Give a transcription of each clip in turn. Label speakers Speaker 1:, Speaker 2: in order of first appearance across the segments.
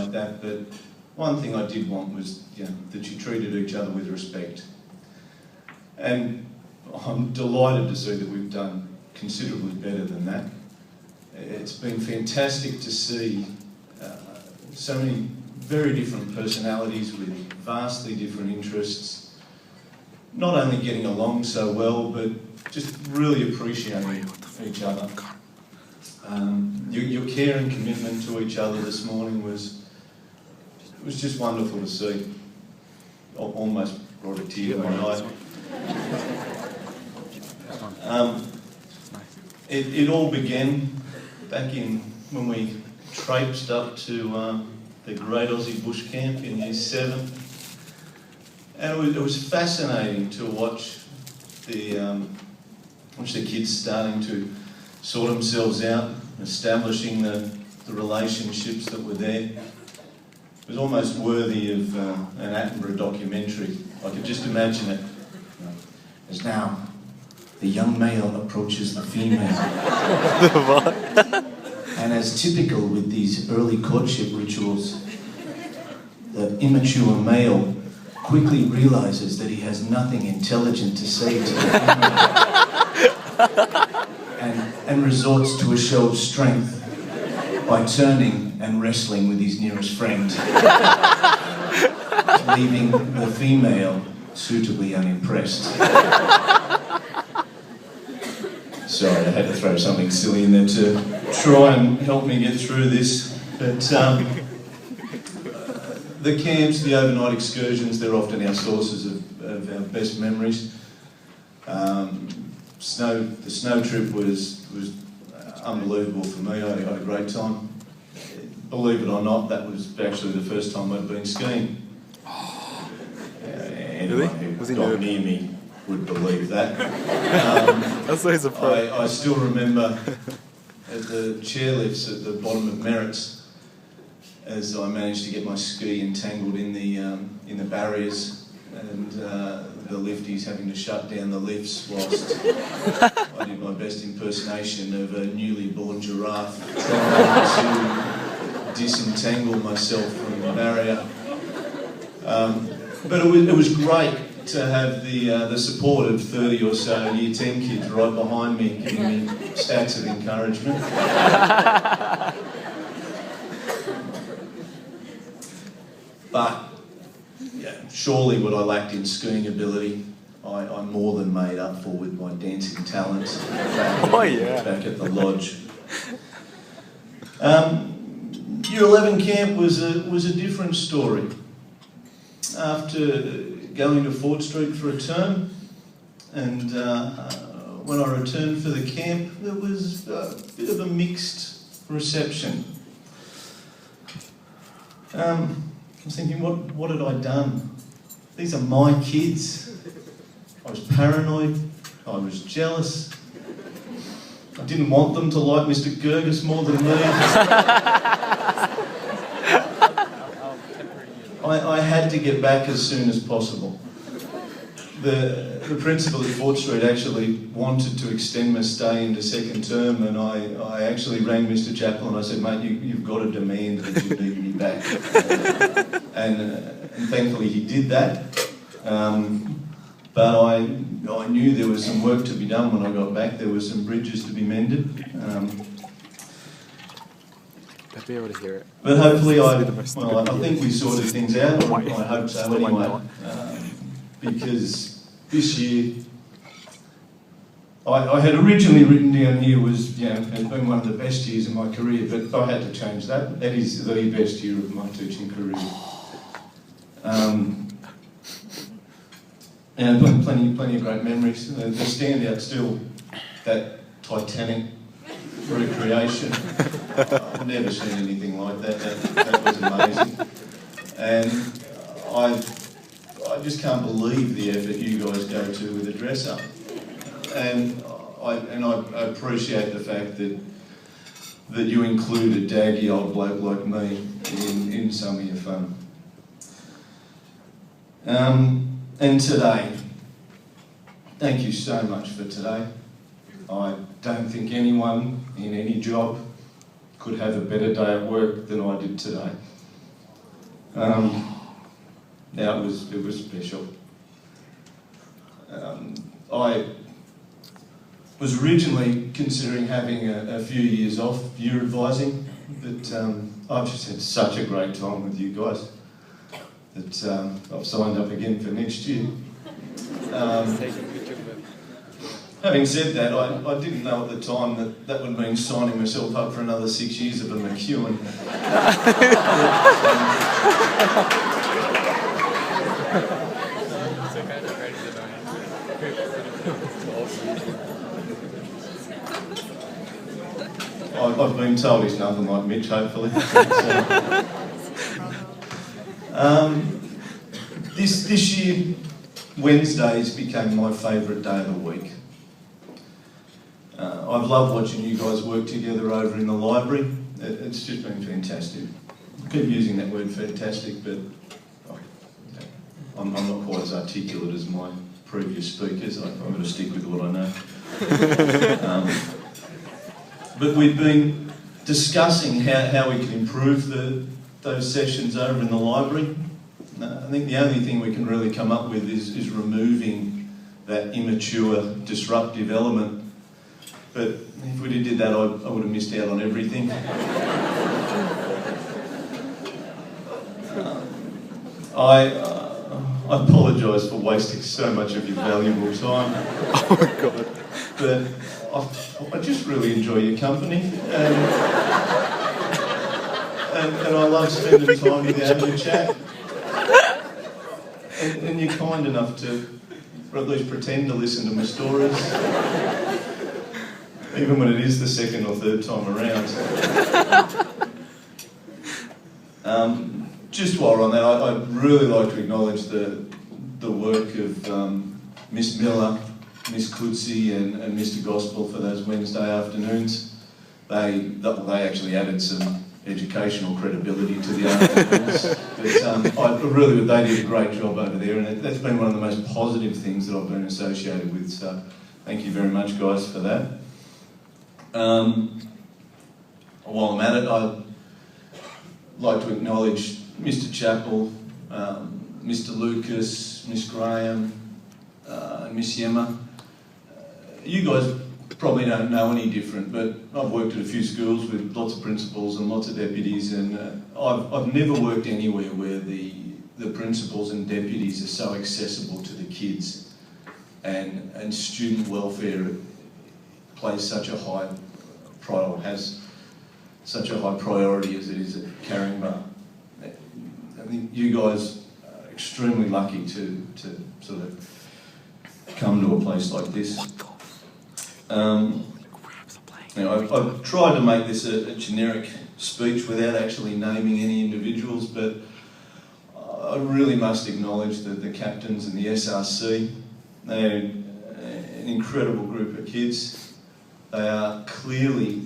Speaker 1: like that, but one thing I did want was that you treated each other with respect. And I'm delighted to see that we've done considerably better than that. It's been fantastic to see so many very different personalities with vastly different interests, not only getting along so well, but just really appreciating each other. Your care and commitment to each other this morning was just wonderful to see. Almost brought a tear to my eye. It all began back in when we traipsed up to the Great Aussie Bush Camp in Year 7. And it was fascinating to watch the kids starting to sort themselves out, establishing the relationships that were there. It was almost worthy of an Attenborough documentary. I could just imagine it. As now, the young male approaches the female. And as typical with these early courtship rituals, the immature male quickly realizes that he has nothing intelligent to say to the female and resorts to a show of strength by turning and wrestling with his nearest friend, leaving the female suitably unimpressed. Sorry, I had to throw something silly in there to try and help me get through this. But the camps, the overnight excursions, they're often our sources of our best memories. The snow trip was unbelievable for me. I had a great time. Believe it or not, that was actually the first time I'd been skiing. Anyone who got near me would believe that. I still remember at the chairlifts at the bottom of Merritts, as I managed to get my ski entangled in the barriers, and the lifties having to shut down the lifts whilst I did my best impersonation of a newly born giraffe trying to disentangle myself from the barrier. But it was great to have the support of 30 or so Year 10 kids right behind me, giving me stacks of encouragement. But surely what I lacked in skiing ability, I more than made up for with my dancing talents back at the lodge. Year 11 camp was a different story. After going to Fort Street for a term, and when I returned for the camp, there was a bit of a mixed reception. I was thinking, what had I done? These are my kids. I was paranoid, I was jealous. I didn't want them to like Mr. Gergis more than me. I had to get back as soon as possible. The principal at Fort Street actually wanted to extend my stay into second term, and I actually rang Mr. Chappell and I said, mate, you've got to demand that you need me back. And thankfully he did that. But I knew there was some work to be done when I got back. There were some bridges to be mended.
Speaker 2: I'd be able to hear it.
Speaker 1: But hopefully I think we sorted things out. I hope so anyway. Because this year, I had originally written down here has been one of the best years of my career, but I had to change that. That is the best year of my teaching career. And plenty of great memories. The standout still, that Titanic recreation. I've never seen anything like that. That was amazing. And I just can't believe the effort you guys go to with the dress up. And I appreciate the fact that you include a daggy old bloke like me in some of your fun. And today, thank you so much for today. I don't think anyone in any job could have a better day at work than I did today. Now it was special. I was originally considering having a few years off year advising, but I've just had such a great time with you guys that I've signed up again for next year. Having said that, I didn't know at the time that would mean signing myself up for another 6 years of a McEwen. I've been told he's nothing like Mitch, hopefully. This year, Wednesdays became my favourite day of the week. I've loved watching you guys work together over in the library. It's just been fantastic. I keep using that word fantastic, but I'm not quite as articulate as my previous speakers. I've got to stick with what I know. But we've been discussing how we can improve those sessions over in the library. I think the only thing we can really come up with is removing that immature, disruptive element. But if we did that, I would have missed out on everything. I apologise for wasting so much of your valuable time.
Speaker 2: Oh my God.
Speaker 1: But I just really enjoy your company. And I love spending time with you having a chat. And you're kind enough to, or at least pretend to listen to my stories. Even when it is the second or third time around. Just while we're on that, I'd really like to acknowledge the work of Miss Miller, Miss Coetzee and Mr Gospel for those Wednesday afternoons. They actually added some educational credibility to the afternoons. But they did a great job over there, and that's been one of the most positive things that I've been associated with. So thank you very much, guys, for that. While I'm at it, I'd like to acknowledge Mr Chappell, Mr Lucas, Miss Graham, and Miss Yemma. You guys probably don't know any different, but I've worked at a few schools with lots of principals and lots of deputies, and I've never worked anywhere where the principals and deputies are so accessible to the kids, and student welfare plays such a high has such a high priority as it is at Caringbah. I think you guys are extremely lucky to sort of come to a place like this. I've tried to make this a generic speech without actually naming any individuals, but I really must acknowledge the captains and the SRC. They're an incredible group of kids. They are clearly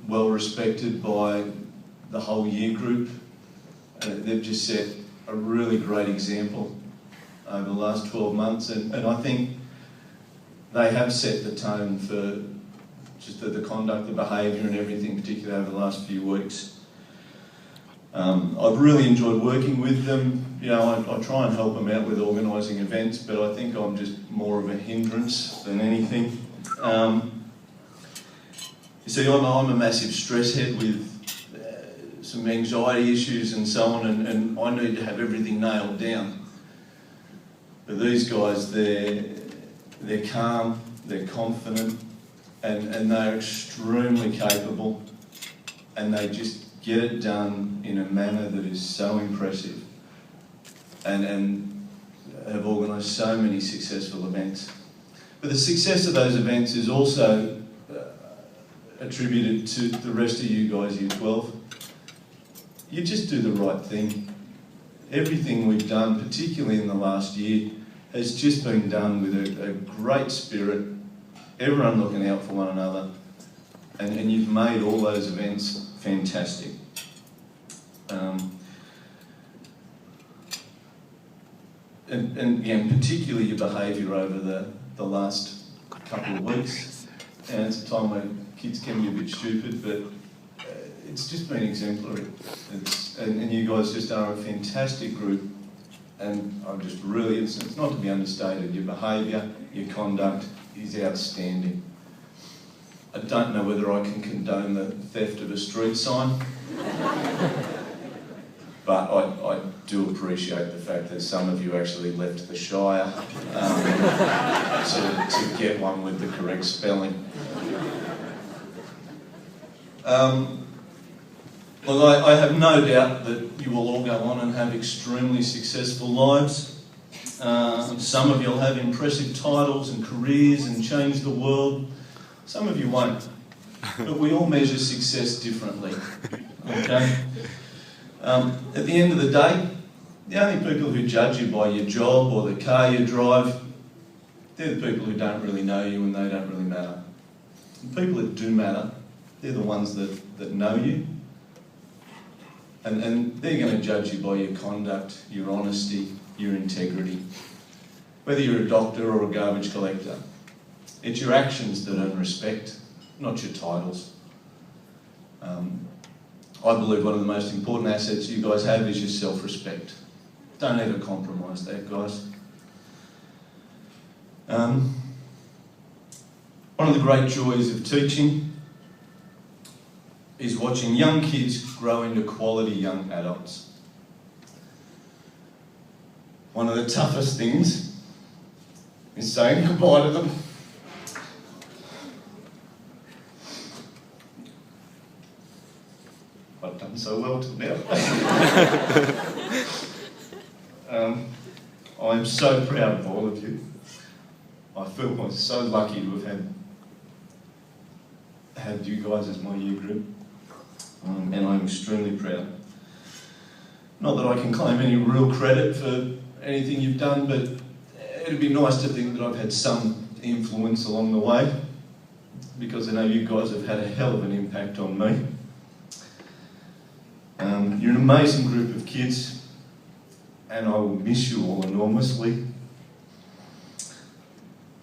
Speaker 1: well respected by the whole year group. They've just set a really great example over the last 12 months, and I think they have set the tone for just the conduct, the behaviour and everything, particularly over the last few weeks. I've really enjoyed working with them. You know, I try and help them out with organising events, but I think I'm just more of a hindrance than anything. You see, I'm a massive stress head with some anxiety issues and so on, and I need to have everything nailed down. But these guys, they're calm, they're confident, and they're extremely capable, and they just get it done in a manner that is so impressive, and have organised so many successful events. But the success of those events is also attributed to the rest of you guys, Year 12. You just do the right thing. Everything we've done, particularly in the last year, has just been done with a great spirit, everyone looking out for one another, and you've made all those events fantastic. And again, particularly your behaviour over the last couple of weeks. And it's a time when kids can be a bit stupid, but it's just been exemplary. and you guys just are a fantastic group. And I'm just really, it's not to be understated, your behaviour, your conduct is outstanding. I don't know whether I can condone the theft of a street sign, but I do appreciate the fact that some of you actually left the Shire to get one with the correct spelling. Look, I have no doubt that you will all go on and have extremely successful lives. Some of you will have impressive titles and careers and change the world. Some of you won't. But we all measure success differently. Okay? At the end of the day, the only people who judge you by your job or the car you drive, they're the people who don't really know you and they don't really matter. The people that do matter, they're the ones that know you. And they're going to judge you by your conduct, your honesty, your integrity. Whether you're a doctor or a garbage collector, it's your actions that earn respect, not your titles. I believe one of the most important assets you guys have is your self-respect. Don't ever compromise that, guys. One of the great joys of teaching is watching young kids grow into quality young adults. One of the toughest things is saying goodbye to them. I've done so well till now. I'm so proud of all of you. I feel so lucky to have had you guys as my year group. And I'm extremely proud. Not that I can claim any real credit for anything you've done, but it'd be nice to think that I've had some influence along the way, because I know you guys have had a hell of an impact on me. You're an amazing group of kids, and I will miss you all enormously.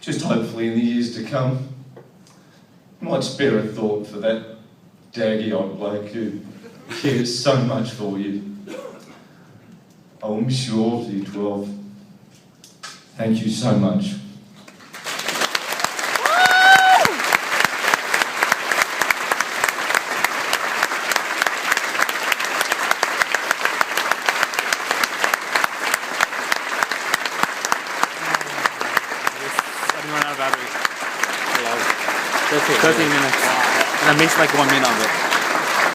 Speaker 1: Just hopefully in the years to come, I might spare a thought for that daggy old bloke who cares so much for you. I will miss you all, you 12. Thank you so much.
Speaker 2: Hello. 30 minutes. And I missed like 1 minute of it.